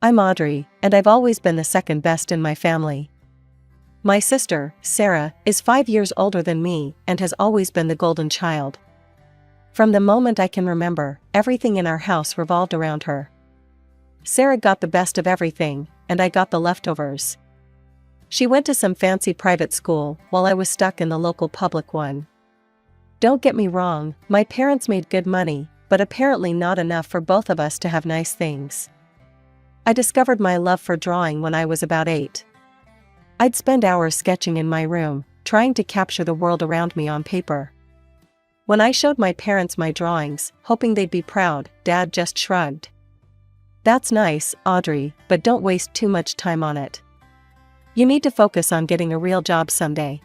I'm Audrey, and I've always been the second best in my family. My sister, Sarah, is 5 years older than me and has always been the golden child. From the moment I can remember, everything in our house revolved around her. Sarah got the best of everything, and I got the leftovers. She went to some fancy private school while I was stuck in the local public one. Don't get me wrong, my parents made good money, but apparently not enough for both of us to have nice things. I discovered my love for drawing when I was about 8. I'd spend hours sketching in my room, trying to capture the world around me on paper. When I showed my parents my drawings, hoping they'd be proud, Dad just shrugged. "That's nice, Audrey, but don't waste too much time on it. You need to focus on getting a real job someday.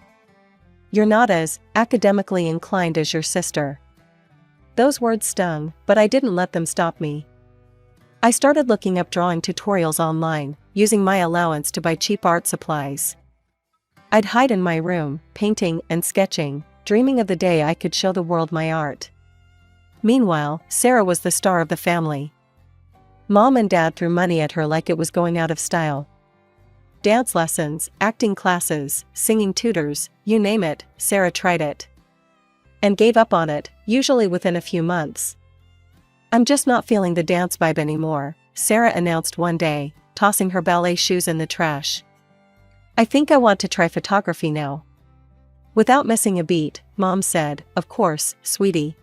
You're not as academically inclined as your sister." Those words stung, but I didn't let them stop me. I started looking up drawing tutorials online, using my allowance to buy cheap art supplies. I'd hide in my room, painting and sketching, dreaming of the day I could show the world my art. Meanwhile, Sarah was the star of the family. Mom and Dad threw money at her like it was going out of style. Dance lessons, acting classes, singing tutors, you name it, Sarah tried it. And gave up on it, usually within a few months. "I'm just not feeling the dance vibe anymore," Sarah announced one day, tossing her ballet shoes in the trash. "I think I want to try photography now." Without missing a beat, Mom said, "Of course, sweetie.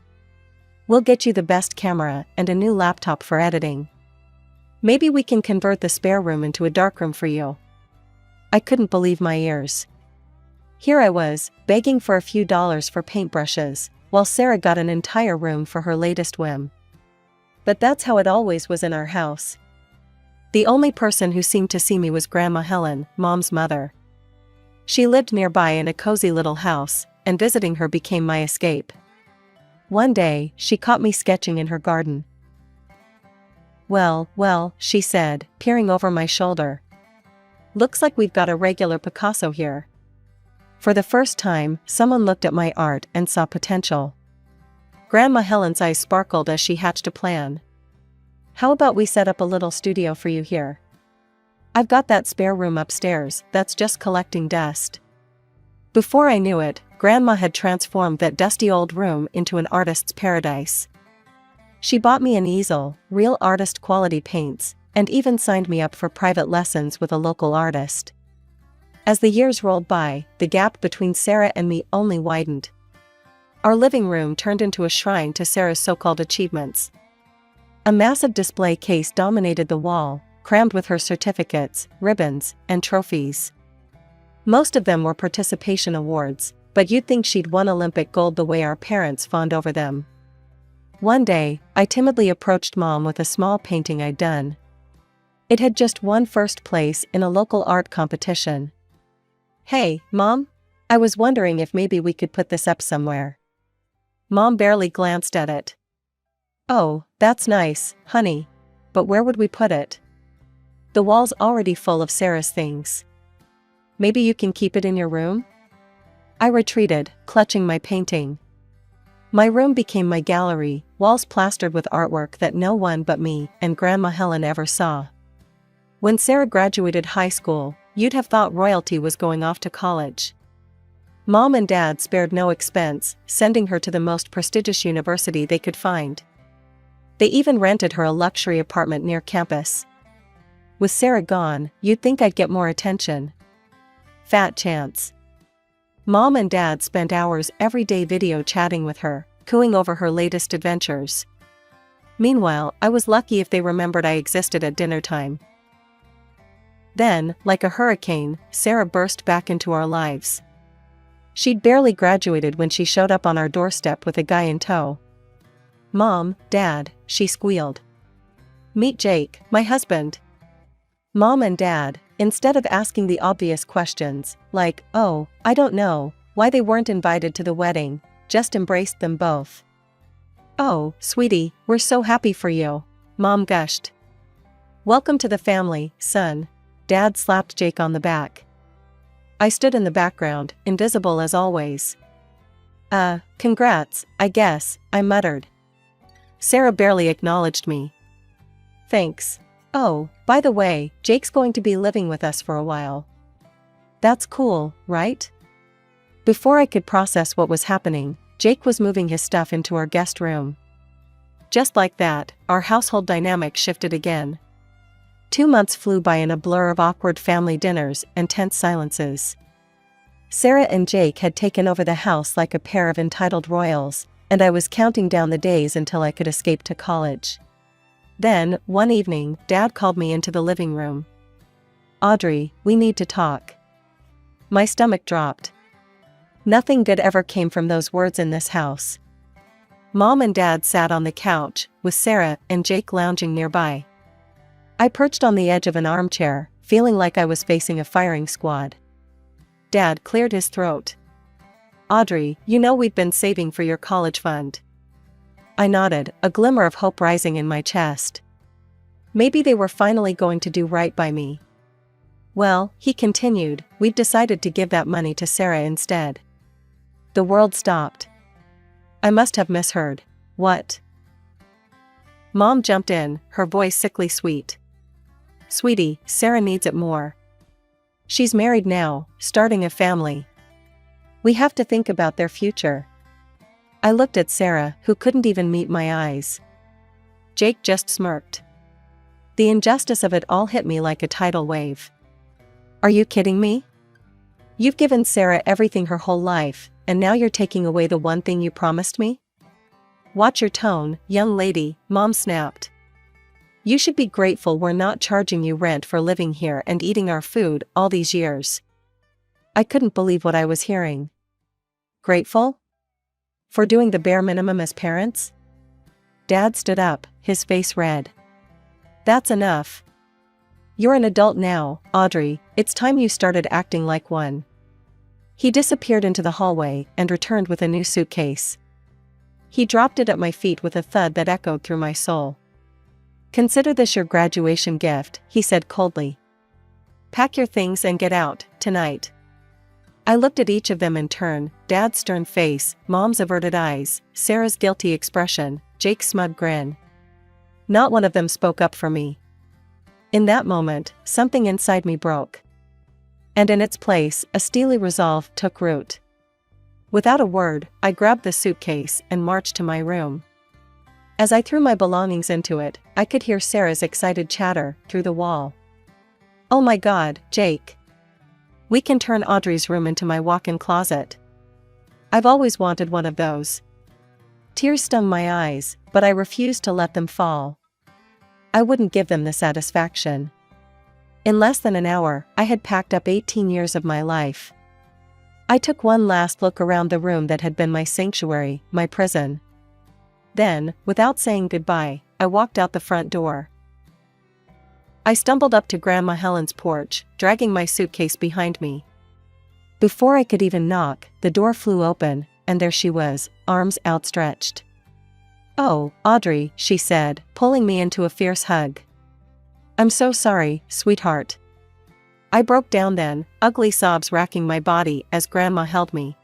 We'll get you the best camera and a new laptop for editing. Maybe we can convert the spare room into a darkroom for you." I couldn't believe my ears. Here I was, begging for a few dollars for paintbrushes, while Sarah got an entire room for her latest whim. But that's how it always was in our house. The only person who seemed to see me was Grandma Helen, Mom's mother. She lived nearby in a cozy little house, and visiting her became my escape. One day, she caught me sketching in her garden. Well, she said, peering over my shoulder. "Looks like we've got a regular Picasso here." For the first time, someone looked at my art and saw potential. Grandma Helen's eyes sparkled as she hatched a plan. "How about we set up a little studio for you here? I've got that spare room upstairs that's just collecting dust." Before I knew it, Grandma had transformed that dusty old room into an artist's paradise. She bought me an easel, real artist quality paints, and even signed me up for private lessons with a local artist. As the years rolled by, the gap between Sarah and me only widened. Our living room turned into a shrine to Sarah's so-called achievements. A massive display case dominated the wall, crammed with her certificates, ribbons, and trophies. Most of them were participation awards, but you'd think she'd won Olympic gold the way our parents fawned over them. One day, I timidly approached Mom with a small painting I'd done. It had just won first place in a local art competition. "Hey, Mom? I was wondering if maybe we could put this up somewhere." Mom barely glanced at it. "Oh, that's nice, honey. But where would we put it? The wall's already full of Sarah's things. Maybe you can keep it in your room?" I retreated, clutching my painting. My room became my gallery, walls plastered with artwork that no one but me and Grandma Helen ever saw. When Sarah graduated high school, you'd have thought royalty was going off to college. Mom and Dad spared no expense, sending her to the most prestigious university they could find. They even rented her a luxury apartment near campus. With Sarah gone, you'd think I'd get more attention. Fat chance. Mom and Dad spent hours every day video chatting with her, cooing over her latest adventures. Meanwhile, I was lucky if they remembered I existed at dinner time. Then, like a hurricane, Sarah burst back into our lives. She'd barely graduated when she showed up on our doorstep with a guy in tow. "Mom, Dad," she squealed. "Meet Jake, my husband." Mom and Dad, instead of asking the obvious questions, like, "Oh, I don't know," why they weren't invited to the wedding, just embraced them both. "Oh, sweetie, we're so happy for you," Mom gushed. "Welcome to the family, son." Dad slapped Jake on the back. I stood in the background, invisible as always. Congrats, I guess," I muttered. Sarah barely acknowledged me. "Thanks. Oh, by the way, Jake's going to be living with us for a while. That's cool, right? Before I could process what was happening, Jake was moving his stuff into our guest room. Just like that, our household dynamic shifted again. 2 months flew by in a blur of awkward family dinners and tense silences. Sarah and Jake had taken over the house like a pair of entitled royals, and I was counting down the days until I could escape to college. Then, one evening, Dad called me into the living room. "Audrey, we need to talk." My stomach dropped. Nothing good ever came from those words in this house. Mom and Dad sat on the couch, with Sarah and Jake lounging nearby. I perched on the edge of an armchair, feeling like I was facing a firing squad. Dad cleared his throat. "Audrey, you know we've been saving for your college fund." I nodded, a glimmer of hope rising in my chest. Maybe they were finally going to do right by me. "Well," he continued, "we've decided to give that money to Sarah instead." The world stopped. I must have misheard. "What?" Mom jumped in, her voice sickly sweet. "Sweetie, Sarah needs it more. She's married now, starting a family. We have to think about their future." I looked at Sarah, who couldn't even meet my eyes. Jake just smirked. The injustice of it all hit me like a tidal wave. "Are you kidding me? You've given Sarah everything her whole life, and now you're taking away the one thing you promised me? Watch your tone, young lady," Mom snapped. "You should be grateful we're not charging you rent for living here and eating our food all these years." I couldn't believe what I was hearing. Grateful? For doing the bare minimum as parents? Dad stood up, his face red. "That's enough. You're an adult now, Audrey, it's time you started acting like one." He disappeared into the hallway and returned with a new suitcase. He dropped it at my feet with a thud that echoed through my soul. "Consider this your graduation gift," he said coldly. "Pack your things and get out, tonight." I looked at each of them in turn, Dad's stern face, Mom's averted eyes, Sarah's guilty expression, Jake's smug grin. Not one of them spoke up for me. In that moment, something inside me broke. And in its place, a steely resolve took root. Without a word, I grabbed the suitcase and marched to my room. As I threw my belongings into it, I could hear Sarah's excited chatter through the wall. "Oh my God, Jake. We can turn Audrey's room into my walk-in closet. I've always wanted one of those." Tears stung my eyes, but I refused to let them fall. I wouldn't give them the satisfaction. In less than an hour, I had packed up 18 years of my life. I took one last look around the room that had been my sanctuary, my prison. Then, without saying goodbye, I walked out the front door. I stumbled up to Grandma Helen's porch, dragging my suitcase behind me. Before I could even knock, the door flew open, and there she was, arms outstretched. "Oh, Audrey," she said, pulling me into a fierce hug. "I'm so sorry, sweetheart." I broke down then, ugly sobs racking my body as Grandma held me.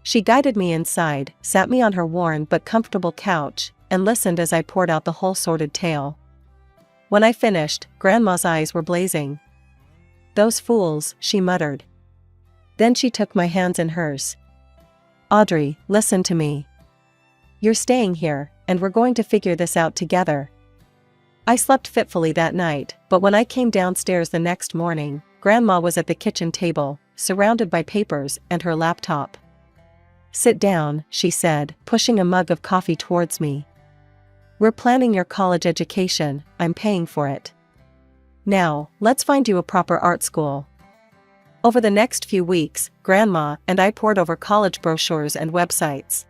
She guided me inside, sat me on her worn but comfortable couch, and listened as I poured out the whole sordid tale. When I finished, Grandma's eyes were blazing. "Those fools," she muttered. Then she took my hands in hers. "Audrey, listen to me. You're staying here, and we're going to figure this out together." I slept fitfully that night, but when I came downstairs the next morning, Grandma was at the kitchen table, surrounded by papers and her laptop. "Sit down," she said, pushing a mug of coffee towards me. "We're planning your college education, I'm paying for it. Now, let's find you a proper art school." Over the next few weeks, Grandma and I pored over college brochures and websites.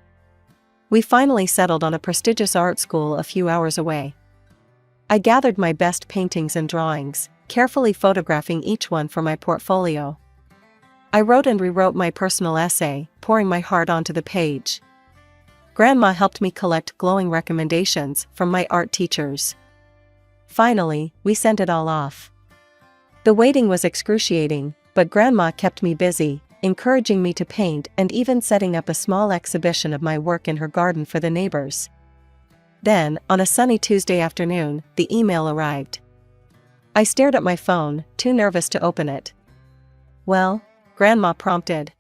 We finally settled on a prestigious art school a few hours away. I gathered my best paintings and drawings, carefully photographing each one for my portfolio. I wrote and rewrote my personal essay, pouring my heart onto the page. Grandma helped me collect glowing recommendations from my art teachers. Finally, we sent it all off. The waiting was excruciating, but Grandma kept me busy, encouraging me to paint and even setting up a small exhibition of my work in her garden for the neighbors. Then, on a sunny Tuesday afternoon, the email arrived. I stared at my phone, too nervous to open it. "Well?" Grandma prompted.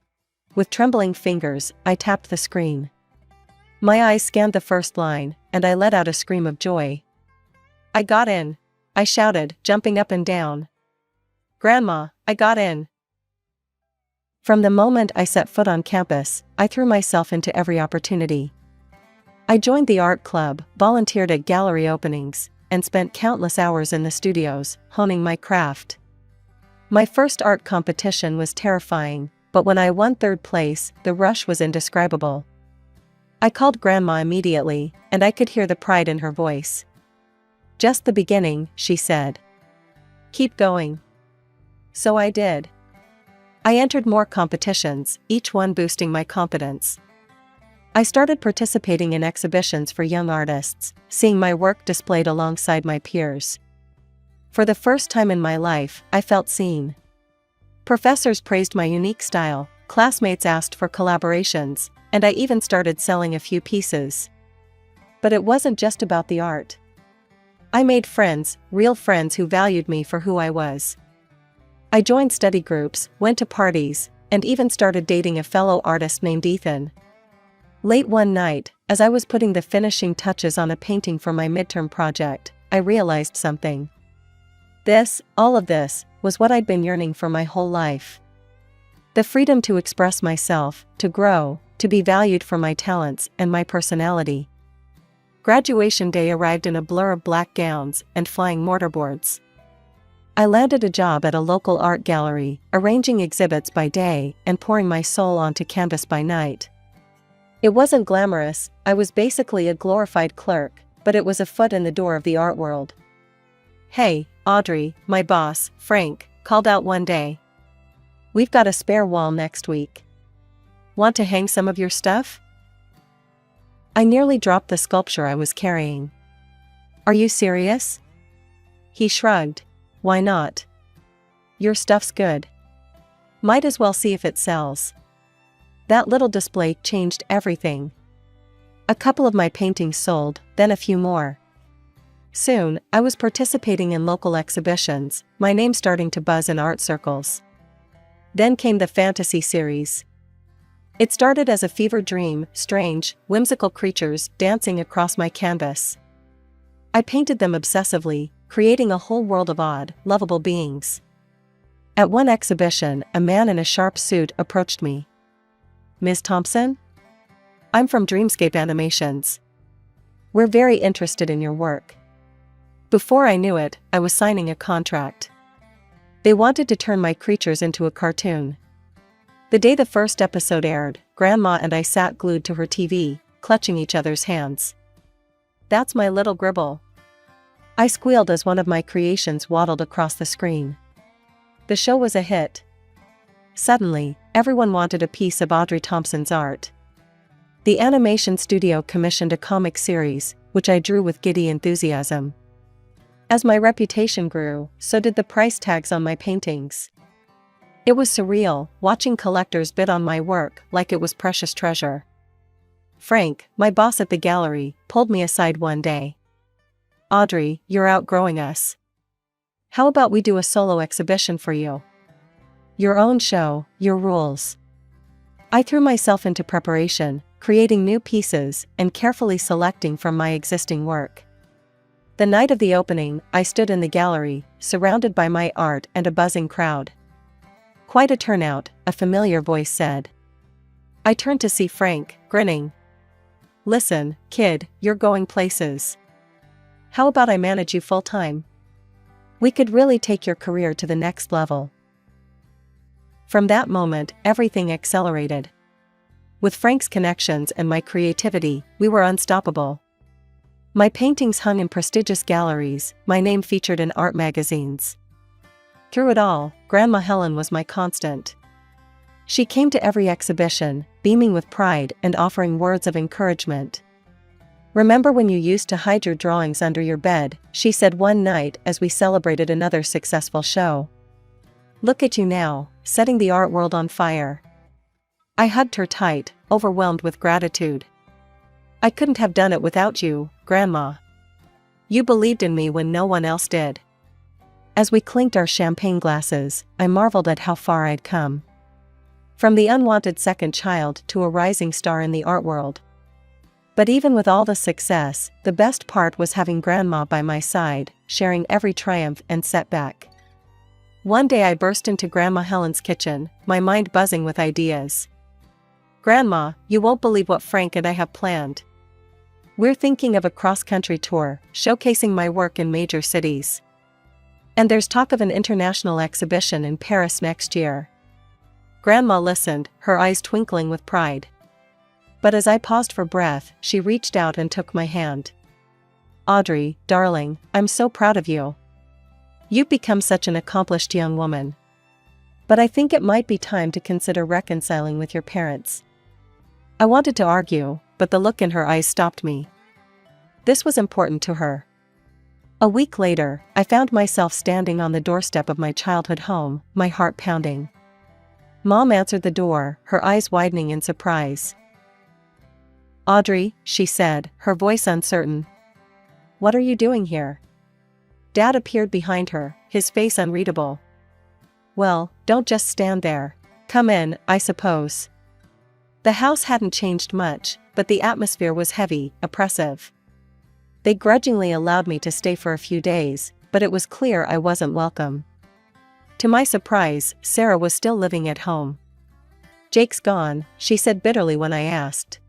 With trembling fingers, I tapped the screen. My eyes scanned the first line, and I let out a scream of joy. "I got in!" I shouted, jumping up and down. "Grandma, I got in!" From the moment I set foot on campus, I threw myself into every opportunity. I joined the art club, volunteered at gallery openings, and spent countless hours in the studios, honing my craft. My first art competition was terrifying, but when I won third place, the rush was indescribable. I called Grandma immediately, and I could hear the pride in her voice. "Just the beginning," she said. "Keep going." So I did. I entered more competitions, each one boosting my confidence. I started participating in exhibitions for young artists, seeing my work displayed alongside my peers. For the first time in my life, I felt seen. Professors praised my unique style, classmates asked for collaborations, and I even started selling a few pieces. But it wasn't just about the art. I made friends, real friends who valued me for who I was. I joined study groups, went to parties, and even started dating a fellow artist named Ethan. Late one night, as I was putting the finishing touches on a painting for my midterm project, I realized something. All of this, was what I'd been yearning for my whole life. The freedom to express myself, to grow, to be valued for my talents and my personality. Graduation day arrived in a blur of black gowns and flying mortarboards. I landed a job at a local art gallery, arranging exhibits by day and pouring my soul onto canvas by night. It wasn't glamorous, I was basically a glorified clerk, but it was a foot in the door of the art world. "Hey, Audrey," my boss, Frank, called out one day. "We've got a spare wall next week. Want to hang some of your stuff?" I nearly dropped the sculpture I was carrying. "Are you serious?" He shrugged. "Why not? Your stuff's good. Might as well see if it sells." That little display changed everything. A couple of my paintings sold, then a few more. Soon, I was participating in local exhibitions, my name starting to buzz in art circles. Then came the fantasy series. It started as a fever dream, strange, whimsical creatures dancing across my canvas. I painted them obsessively, creating a whole world of odd, lovable beings. At one exhibition, a man in a sharp suit approached me. "Ms. Thompson? I'm from Dreamscape Animations. We're very interested in your work." Before I knew it, I was signing a contract. They wanted to turn my creatures into a cartoon. The day the first episode aired, Grandma and I sat glued to her TV, clutching each other's hands. "That's my little Gribble," I squealed as one of my creations waddled across the screen. The show was a hit. Suddenly, everyone wanted a piece of Audrey Thompson's art. The animation studio commissioned a comic series, which I drew with giddy enthusiasm. As my reputation grew, so did the price tags on my paintings. It was surreal, watching collectors bid on my work like it was precious treasure. Frank, my boss at the gallery, pulled me aside one day. "Audrey, you're outgrowing us. How about we do a solo exhibition for you? Your own show, your rules." I threw myself into preparation, creating new pieces and carefully selecting from my existing work. The night of the opening, I stood in the gallery, surrounded by my art and a buzzing crowd. "Quite a turnout," a familiar voice said. I turned to see Frank, grinning. "Listen, kid, you're going places. How about I manage you full-time? We could really take your career to the next level." From that moment, everything accelerated. With Frank's connections and my creativity, we were unstoppable. My paintings hung in prestigious galleries, my name featured in art magazines. Through it all, Grandma Helen was my constant. She came to every exhibition, beaming with pride and offering words of encouragement. "Remember when you used to hide your drawings under your bed?" she said one night as we celebrated another successful show. "Look at you now, setting the art world on fire." I hugged her tight, overwhelmed with gratitude. "I couldn't have done it without you, Grandma. You believed in me when no one else did." As we clinked our champagne glasses, I marveled at how far I'd come. From the unwanted second child to a rising star in the art world. But even with all the success, the best part was having Grandma by my side, sharing every triumph and setback. One day I burst into Grandma Helen's kitchen, my mind buzzing with ideas. "Grandma, you won't believe what Frank and I have planned. We're thinking of a cross-country tour, showcasing my work in major cities. And there's talk of an international exhibition in Paris next year." Grandma listened, her eyes twinkling with pride. But as I paused for breath, she reached out and took my hand. "Audrey, darling, I'm so proud of you. You've become such an accomplished young woman. But I think it might be time to consider reconciling with your parents." I wanted to argue, but the look in her eyes stopped me. This was important to her. A week later, I found myself standing on the doorstep of my childhood home, my heart pounding. Mom answered the door, her eyes widening in surprise. "Audrey," she said, her voice uncertain. "What are you doing here?" Dad appeared behind her, his face unreadable. "Well, don't just stand there. Come in, I suppose." The house hadn't changed much, but the atmosphere was heavy, oppressive. They grudgingly allowed me to stay for a few days, but it was clear I wasn't welcome. To my surprise, Sarah was still living at home. "Jake's gone," she said bitterly when I asked.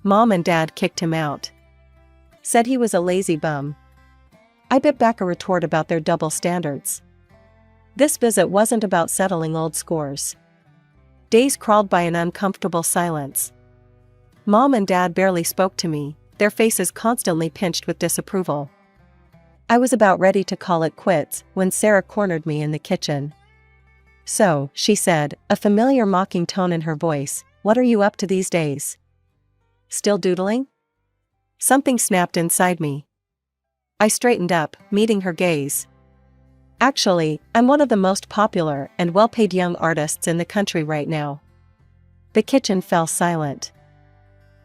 "Mom and Dad kicked him out. Said he was a lazy bum." I bit back a retort about their double standards. This visit wasn't about settling old scores. Days crawled by in uncomfortable silence. Mom and Dad barely spoke to me, their faces constantly pinched with disapproval. I was about ready to call it quits when Sarah cornered me in the kitchen. "So," she said, a familiar mocking tone in her voice, "what are you up to these days? Still doodling?" Something snapped inside me. I straightened up, meeting her gaze. "Actually, I'm one of the most popular and well-paid young artists in the country right now." The kitchen fell silent.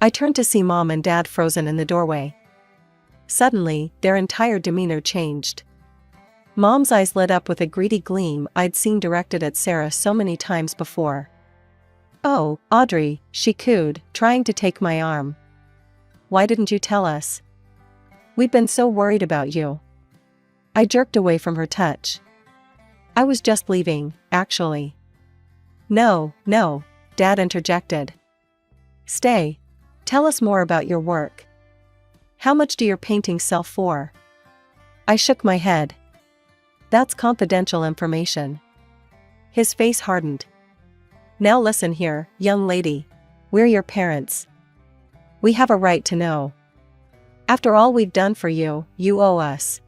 I turned to see Mom and Dad frozen in the doorway. Suddenly, their entire demeanor changed. Mom's eyes lit up with a greedy gleam I'd seen directed at Sarah so many times before. "Oh, Audrey," she cooed, trying to take my arm. "Why didn't you tell us? We've been so worried about you." I jerked away from her touch. "I was just leaving, actually." No, Dad interjected. "Stay. Tell us more about your work. How much do your paintings sell for?" I shook my head. "That's confidential information." His face hardened. "Now listen here, young lady. We're your parents. We have a right to know. After all we've done for you, you owe us."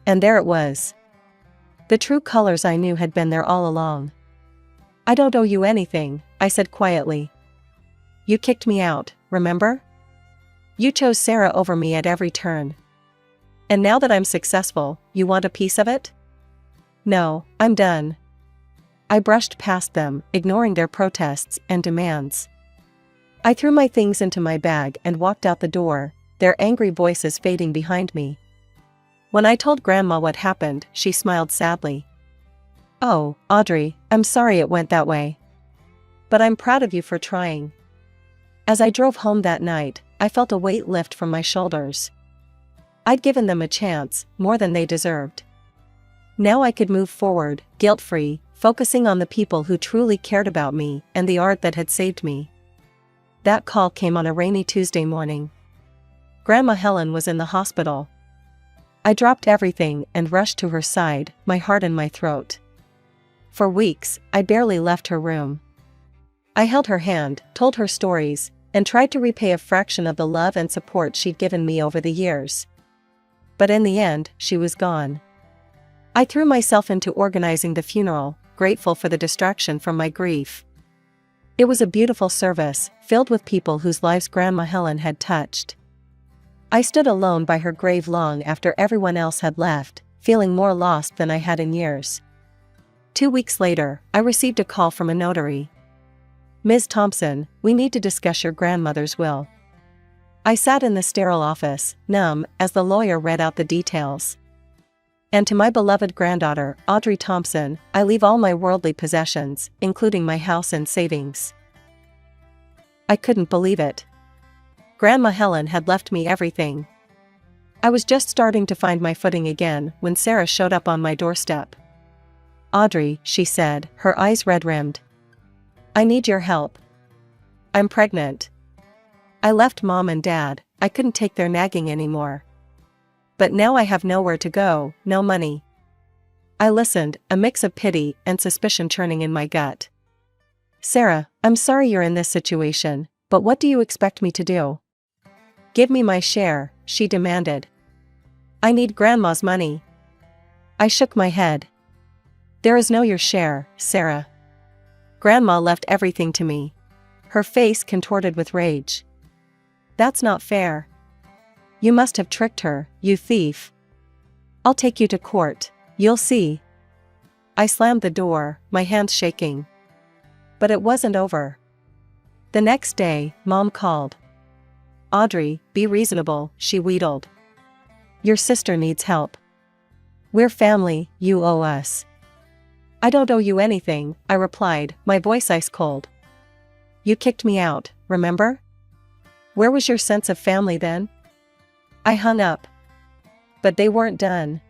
And there it was. The true colors I knew had been there all along. "I don't owe you anything," I said quietly. "You kicked me out, remember? You chose Sarah over me at every turn. And now that I'm successful, you want a piece of it?" "No, I'm done." I brushed past them, ignoring their protests and demands. I threw my things into my bag and walked out the door, their angry voices fading behind me. When I told Grandma what happened, she smiled sadly. "Oh, Audrey, I'm sorry it went that way. But I'm proud of you for trying." As I drove home that night, I felt a weight lift from my shoulders. I'd given them a chance, more than they deserved. Now I could move forward, guilt-free, focusing on the people who truly cared about me and the art that had saved me. That call came on a rainy Tuesday morning. Grandma Helen was in the hospital. I dropped everything and rushed to her side, my heart in my throat. For weeks, I barely left her room. I held her hand, told her stories, and tried to repay a fraction of the love and support she'd given me over the years. But in the end, she was gone. I threw myself into organizing the funeral, grateful for the distraction from my grief. It was a beautiful service, filled with people whose lives Grandma Helen had touched. I stood alone by her grave long after everyone else had left, feeling more lost than I had in years. 2 weeks later, I received a call from a notary. "Ms. Thompson, we need to discuss your grandmother's will." I sat in the sterile office, numb, as the lawyer read out the details. And to my beloved granddaughter, Audrey Thompson, I leave all my worldly possessions, including my house and savings." I couldn't believe it. Grandma Helen had left me everything. I was just starting to find my footing again when Sarah showed up on my doorstep. "Audrey," she said, her eyes red-rimmed. "I need your help. I'm pregnant. I left Mom and Dad, I couldn't take their nagging anymore. But now I have nowhere to go, no money." I listened, a mix of pity and suspicion churning in my gut. "Sarah, I'm sorry you're in this situation, but what do you expect me to do?" "Give me my share," she demanded. "I need Grandma's money." I shook my head. "There is no your share, Sarah. Grandma left everything to me." Her face contorted with rage. "That's not fair. You must have tricked her, you thief. I'll take you to court, you'll see." I slammed the door, my hands shaking. But it wasn't over. The next day, Mom called. "Audrey, be reasonable," she wheedled. "Your sister needs help. We're family, you owe us." "I don't owe you anything," I replied, my voice ice cold. "You kicked me out, remember? Where was your sense of family then?" I hung up. But they weren't done.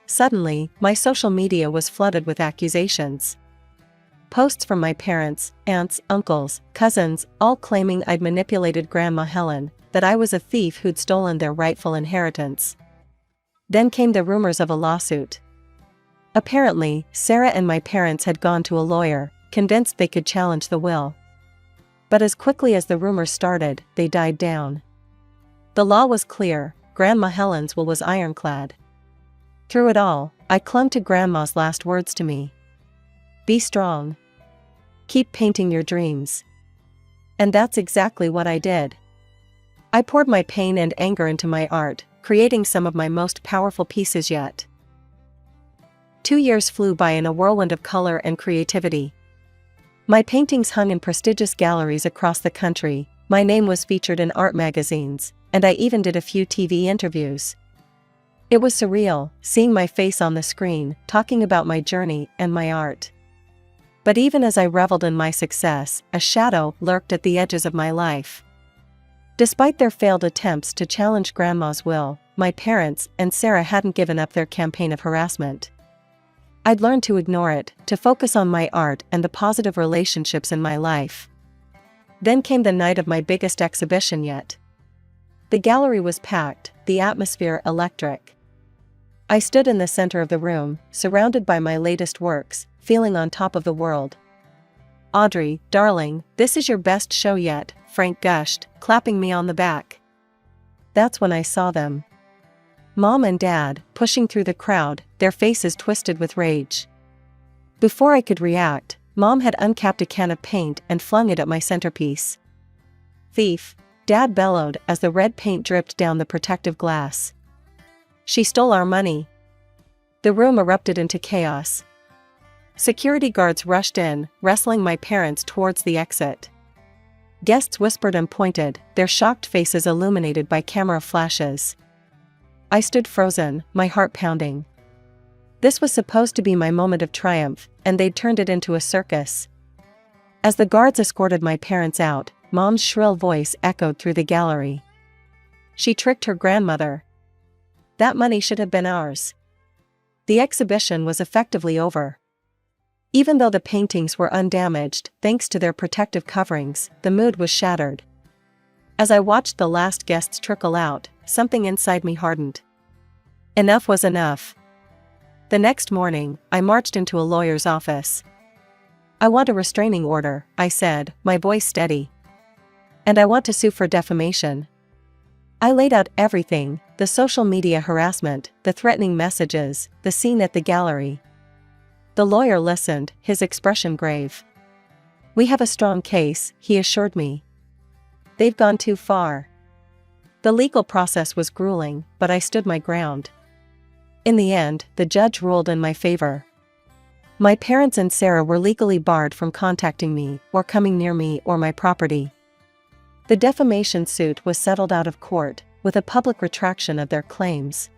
Suddenly, my social media was flooded with accusations. Posts from my parents, aunts, uncles, cousins, all claiming I'd manipulated Grandma Helen, that I was a thief who'd stolen their rightful inheritance. Then came the rumors of a lawsuit. Apparently, Sarah and my parents had gone to a lawyer, convinced they could challenge the will. But as quickly as the rumors started, they died down. The law was clear, Grandma Helen's will was ironclad. Through it all, I clung to Grandma's last words to me. "Be strong. Keep painting your dreams." And that's exactly what I did. I poured my pain and anger into my art, creating some of my most powerful pieces yet. 2 years flew by in a whirlwind of color and creativity. My paintings hung in prestigious galleries across the country, my name was featured in art magazines, and I even did a few TV interviews. It was surreal, seeing my face on the screen, talking about my journey and my art. But even as I reveled in my success, a shadow lurked at the edges of my life. Despite their failed attempts to challenge Grandma's will, my parents and Sarah hadn't given up their campaign of harassment. I'd learned to ignore it, to focus on my art and the positive relationships in my life. Then came the night of my biggest exhibition yet. The gallery was packed, the atmosphere electric. I stood in the center of the room, surrounded by my latest works, feeling on top of the world. "Audrey, darling, this is your best show yet," Frank gushed, clapping me on the back. That's when I saw them. Mom and Dad, pushing through the crowd, their faces twisted with rage. Before I could react, Mom had uncapped a can of paint and flung it at my centerpiece. "Thief," Dad bellowed as the red paint dripped down the protective glass. "She stole our money." The room erupted into chaos. Security guards rushed in, wrestling my parents towards the exit. Guests whispered and pointed, their shocked faces illuminated by camera flashes. I stood frozen, my heart pounding. This was supposed to be my moment of triumph, and they'd turned it into a circus. As the guards escorted my parents out, Mom's shrill voice echoed through the gallery. "She tricked her grandmother. That money should have been ours." The exhibition was effectively over. Even though the paintings were undamaged, thanks to their protective coverings, the mood was shattered. As I watched the last guests trickle out, something inside me hardened. Enough was enough. The next morning, I marched into a lawyer's office. "I want a restraining order," I said, my voice steady. "And I want to sue for defamation." I laid out everything, the social media harassment, the threatening messages, the scene at the gallery. The lawyer listened, his expression grave. "We have a strong case," he assured me. "They've gone too far." The legal process was grueling, but I stood my ground. In the end, the judge ruled in my favor. My parents and Sarah were legally barred from contacting me, or coming near me or my property. The defamation suit was settled out of court, with a public retraction of their claims.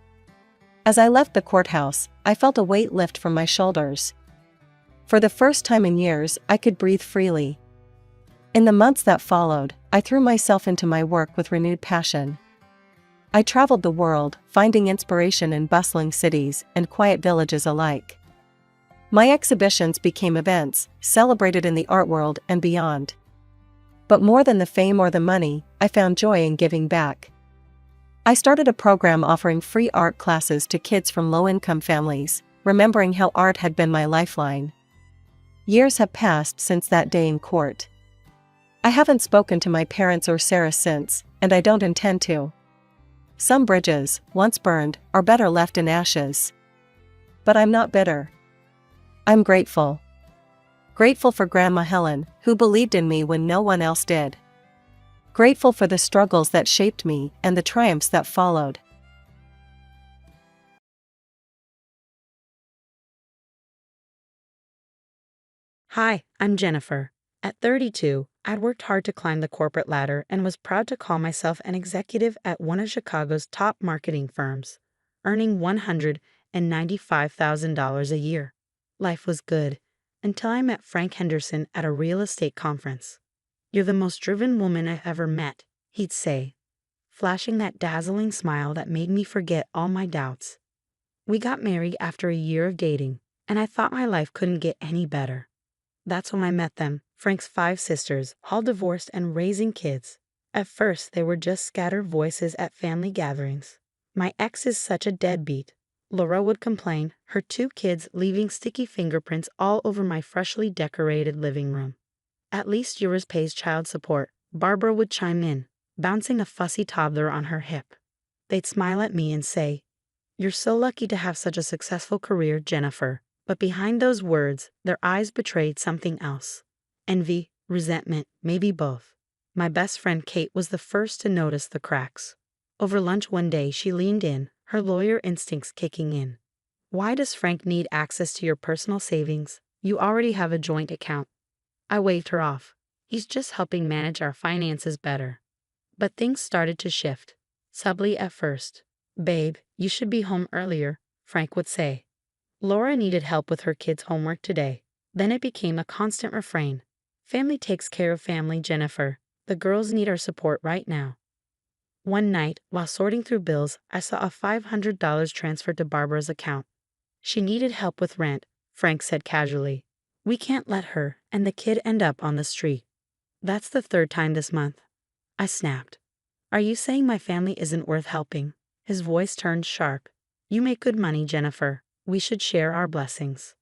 As I left the courthouse, I felt a weight lift from my shoulders. For the first time in years, I could breathe freely. In the months that followed, I threw myself into my work with renewed passion. I traveled the world, finding inspiration in bustling cities and quiet villages alike. My exhibitions became events, celebrated in the art world and beyond. But more than the fame or the money, I found joy in giving back. I started a program offering free art classes to kids from low-income families, remembering how art had been my lifeline. Years have passed since that day in court. I haven't spoken to my parents or Sarah since, and I don't intend to. Some bridges, once burned, are better left in ashes. But I'm not bitter. I'm grateful. Grateful for Grandma Helen, who believed in me when no one else did. Grateful for the struggles that shaped me and the triumphs that followed. Hi, I'm Jennifer. At 32, I'd worked hard to climb the corporate ladder and was proud to call myself an executive at one of Chicago's top marketing firms, earning $195,000 a year. Life was good, until I met Frank Henderson at a real estate conference. "You're the most driven woman I've ever met," he'd say, flashing that dazzling smile that made me forget all my doubts. We got married after a year of dating, and I thought my life couldn't get any better. That's when I met them, Frank's 5 sisters, all divorced and raising kids. At first, they were just scattered voices at family gatherings. "My ex is such a deadbeat," Laura would complain, her 2 kids leaving sticky fingerprints all over my freshly decorated living room. "At least yours pays child support," Barbara would chime in, bouncing a fussy toddler on her hip. They'd smile at me and say, "You're so lucky to have such a successful career, Jennifer." But behind those words, their eyes betrayed something else. Envy, resentment, maybe both. My best friend Kate was the first to notice the cracks. Over lunch one day, she leaned in, her lawyer instincts kicking in. "Why does Frank need access to your personal savings? You already have a joint account." I waved her off. "He's just helping manage our finances better." But things started to shift. Subtly at first. "Babe, you should be home earlier," Frank would say. Laura needed help with her kids' homework today. Then it became a constant refrain. "Family takes care of family, Jennifer. The girls need our support right now." One night, while sorting through bills, I saw a $500 transferred to Barbara's account. "She needed help with rent," Frank said casually. "We can't let her and the kid end up on the street." "That's the 3rd time this month." I snapped. "Are you saying my family isn't worth helping?" His voice turned sharp. "You make good money, Jennifer. We should share our blessings."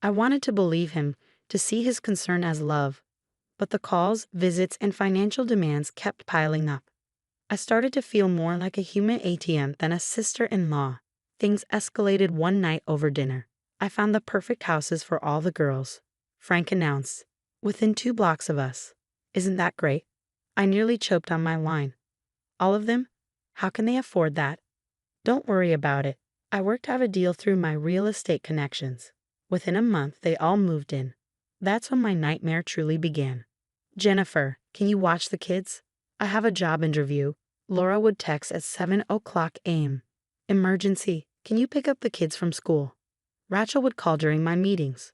I wanted to believe him, to see his concern as love. But the calls, visits, and financial demands kept piling up. I started to feel more like a human ATM than a sister-in-law. Things escalated one night over dinner. "I found the perfect houses for all the girls," Frank announced, "within 2 blocks of us. Isn't that great?" I nearly choked on my line. "All of them? How can they afford that?" "Don't worry about it. I worked out a deal through my real estate connections. Within a month, they all moved in." That's when my nightmare truly began. "Jennifer, can you watch the kids? I have a job interview," Laura would text at 7 o'clock a.m. "Emergency, can you pick up the kids from school?" Rachel would call during my meetings.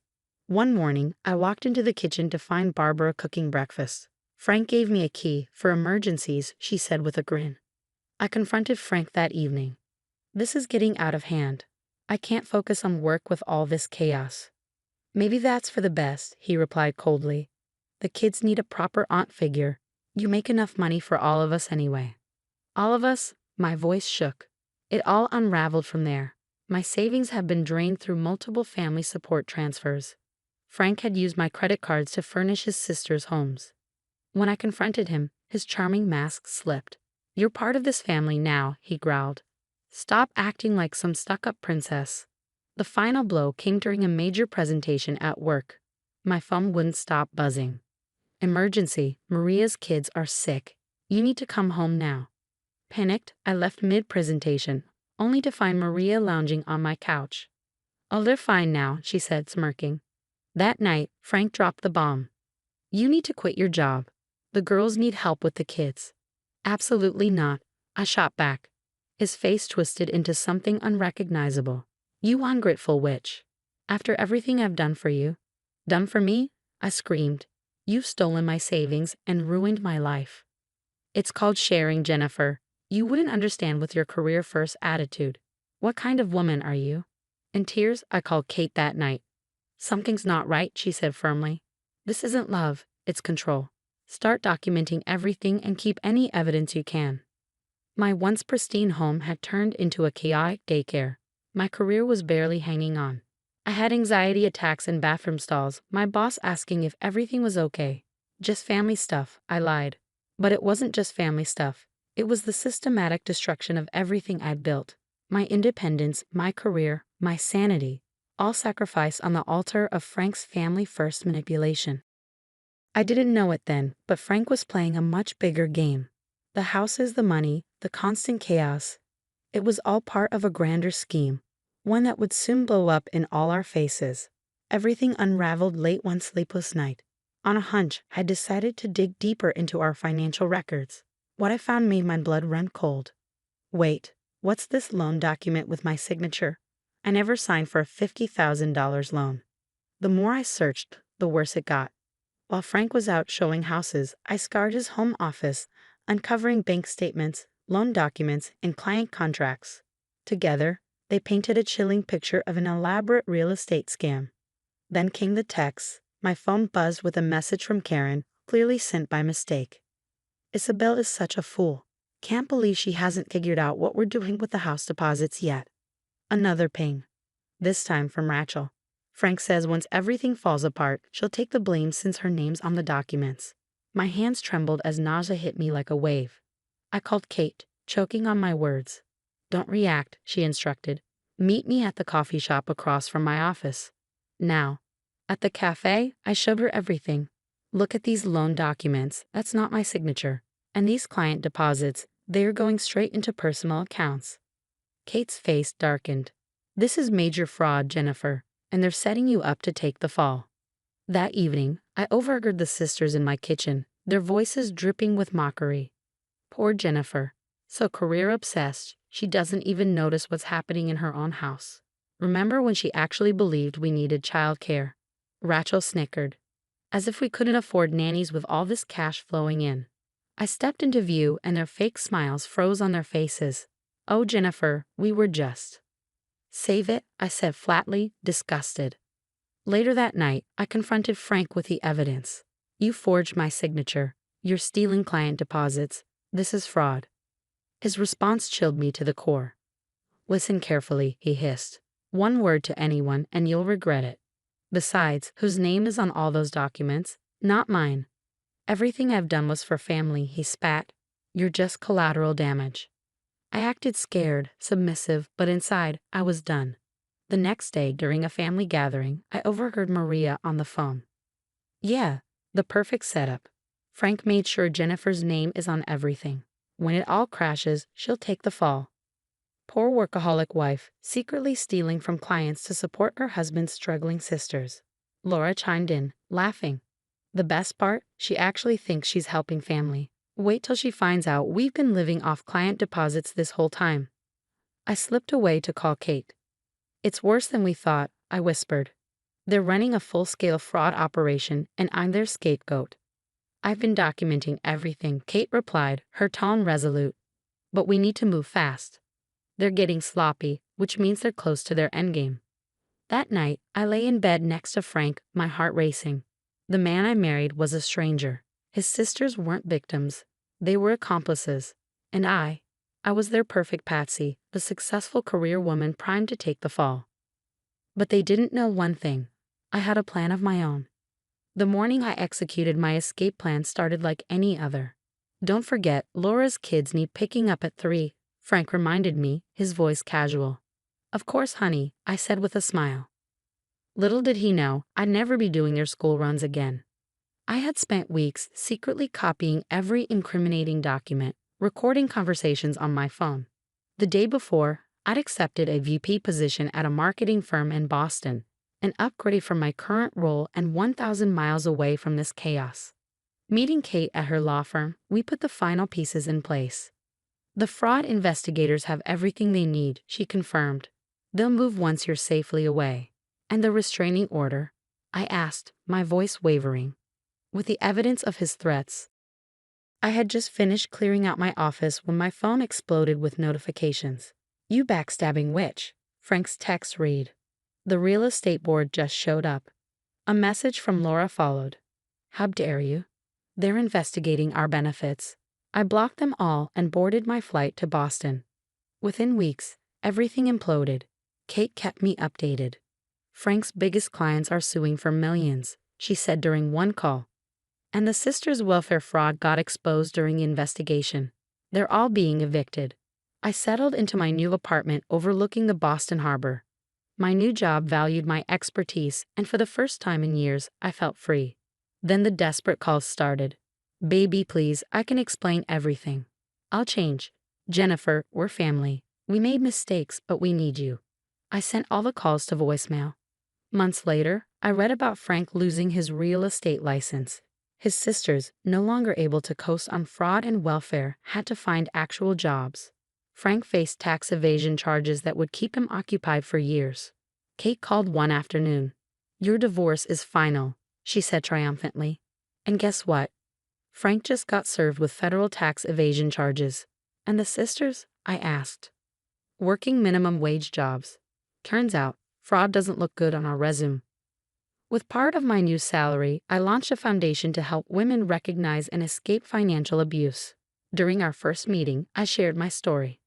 One morning, I walked into the kitchen to find Barbara cooking breakfast. "Frank gave me a key for emergencies," she said with a grin. I confronted Frank that evening. "This is getting out of hand. I can't focus on work with all this chaos." "Maybe that's for the best," he replied coldly. "The kids need a proper aunt figure. You make enough money for all of us anyway." "All of us?" My voice shook. It all unraveled from there. My savings had been drained through multiple family support transfers. Frank had used my credit cards to furnish his sisters' homes. When I confronted him, his charming mask slipped. "You're part of this family now," he growled. "Stop acting like some stuck-up princess." The final blow came during a major presentation at work. My phone wouldn't stop buzzing. "Emergency, Maria's kids are sick. You need to come home now." Panicked, I left mid-presentation, only to find Maria lounging on my couch. "Oh, they're fine now," she said, smirking. That night, Frank dropped the bomb. "You need to quit your job. The girls need help with the kids." "Absolutely not," I shot back. His face twisted into something unrecognizable. "You ungrateful witch. After everything I've done for you." "Done for me?" I screamed. "You've stolen my savings and ruined my life." "It's called sharing, Jennifer. You wouldn't understand with your career-first attitude. What kind of woman are you?" In tears, I called Kate that night. "Something's not right," she said firmly. "This isn't love, it's control. Start documenting everything and keep any evidence you can." My once pristine home had turned into a chaotic daycare. My career was barely hanging on. I had anxiety attacks in bathroom stalls, my boss asking if everything was okay. "Just family stuff," I lied. But it wasn't just family stuff. It was the systematic destruction of everything I'd built. My independence, my career, my sanity, all sacrificed on the altar of Frank's family-first manipulation. I didn't know it then, but Frank was playing a much bigger game. The houses, the money, the constant chaos. It was all part of a grander scheme, one that would soon blow up in all our faces. Everything unraveled late one sleepless night. On a hunch, I decided to dig deeper into our financial records. What I found made my blood run cold. Wait, what's this loan document with my signature? I never signed for a $50,000 loan. The more I searched, the worse it got. While Frank was out showing houses, I scoured his home office, uncovering bank statements, loan documents, and client contracts. Together, they painted a chilling picture of an elaborate real estate scam. Then came the text. My phone buzzed with a message from Karen, clearly sent by mistake. "Isabel is such a fool. Can't believe she hasn't figured out what we're doing with the house deposits yet." Another ping. This time from Rachel. "Frank says once everything falls apart, she'll take the blame since her name's on the documents." My hands trembled as nausea hit me like a wave. I called Kate, choking on my words. "Don't react," she instructed. "Meet me at the coffee shop across from my office. Now." At the cafe, I showed her everything. "Look at these loan documents, that's not my signature. And these client deposits, they're going straight into personal accounts." Kate's face darkened. "This is major fraud, Jennifer, and they're setting you up to take the fall." That evening, I overheard the sisters in my kitchen, their voices dripping with mockery. Poor Jennifer. So career-obsessed, she doesn't even notice what's happening in her own house. Remember when she actually believed we needed childcare? Rachel snickered. "As if we couldn't afford nannies with all this cash flowing in." I stepped into view and their fake smiles froze on their faces. "Oh, Jennifer, we were just." "Save it," I said flatly, disgusted. Later that night, I confronted Frank with the evidence. "You forged my signature. You're stealing client deposits. This is fraud." His response chilled me to the core. "Listen carefully," he hissed. "One word to anyone and you'll regret it. Besides, whose name is on all those documents? Not mine. Everything I've done was for family," he spat. "You're just collateral damage." I acted scared, submissive, but inside, I was done. The next day, during a family gathering, I overheard Maria on the phone. "Yeah, the perfect setup. Frank made sure Jennifer's name is on everything. When it all crashes, she'll take the fall." Poor workaholic wife, secretly stealing from clients to support her husband's struggling sisters. Laura chimed in, laughing. "The best part? She actually thinks she's helping family. Wait till she finds out we've been living off client deposits this whole time." I slipped away to call Kate. "It's worse than we thought," I whispered. "They're running a full-scale fraud operation, and I'm their scapegoat." "I've been documenting everything," Kate replied, her tone resolute. "But we need to move fast. They're getting sloppy, which means they're close to their endgame." That night, I lay in bed next to Frank, my heart racing. The man I married was a stranger. His sisters weren't victims. They were accomplices. And I was their perfect patsy, the successful career woman primed to take the fall. But they didn't know one thing. I had a plan of my own. The morning I executed my escape plan started like any other. "Don't forget, Laura's kids need picking up at 3, Frank reminded me, his voice casual. "Of course, honey," I said with a smile. Little did he know, I'd never be doing their school runs again. I had spent weeks secretly copying every incriminating document, recording conversations on my phone. The day before, I'd accepted a VP position at a marketing firm in Boston, an upgrade from my current role and 1,000 miles away from this chaos. Meeting Kate at her law firm, we put the final pieces in place. The fraud investigators have everything they need, she confirmed. They'll move once you're safely away. And the restraining order? I asked, my voice wavering. With the evidence of his threats. I had just finished clearing out my office when my phone exploded with notifications. You backstabbing witch, Frank's text read. The real estate board just showed up. A message from Laura followed. How dare you? They're investigating our benefits. I blocked them all and boarded my flight to Boston. Within weeks, everything imploded. Kate kept me updated. Frank's biggest clients are suing for millions, she said during one call. And the sisters' welfare fraud got exposed during the investigation. They're all being evicted. I settled into my new apartment overlooking the Boston Harbor. My new job valued my expertise, and for the first time in years, I felt free. Then the desperate calls started. Baby, please, I can explain everything. I'll change. Jennifer, we're family. We made mistakes, but we need you. I sent all the calls to voicemail. Months later, I read about Frank losing his real estate license. His sisters, no longer able to coast on fraud and welfare, had to find actual jobs. Frank faced tax evasion charges that would keep him occupied for years. Kate called one afternoon. Your divorce is final, she said triumphantly. And guess what? Frank just got served with federal tax evasion charges. And the sisters? I asked. Working minimum wage jobs. Turns out, fraud doesn't look good on our resume. With part of my new salary, I launched a foundation to help women recognize and escape financial abuse. During our first meeting, I shared my story.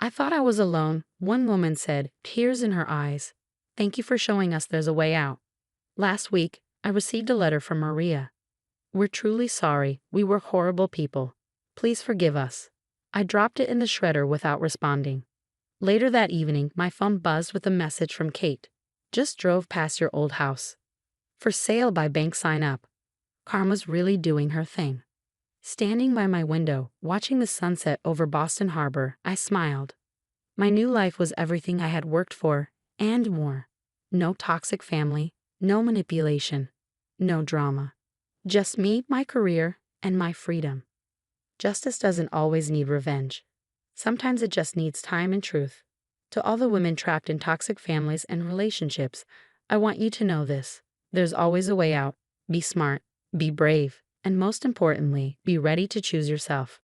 I thought I was alone, one woman said, tears in her eyes. Thank you for showing us there's a way out. Last week, I received a letter from Maria. We're truly sorry, we were horrible people. Please forgive us. I dropped it in the shredder without responding. Later that evening, my phone buzzed with a message from Kate. Just drove past your old house. For sale by bank sign up. Karma's really doing her thing. Standing by my window, watching the sunset over Boston Harbor, I smiled. My new life was everything I had worked for, and more. No toxic family, no manipulation, no drama. Just me, my career, and my freedom. Justice doesn't always need revenge. Sometimes it just needs time and truth. To all the women trapped in toxic families and relationships, I want you to know this. There's always a way out. Be smart, be brave, and most importantly, be ready to choose yourself.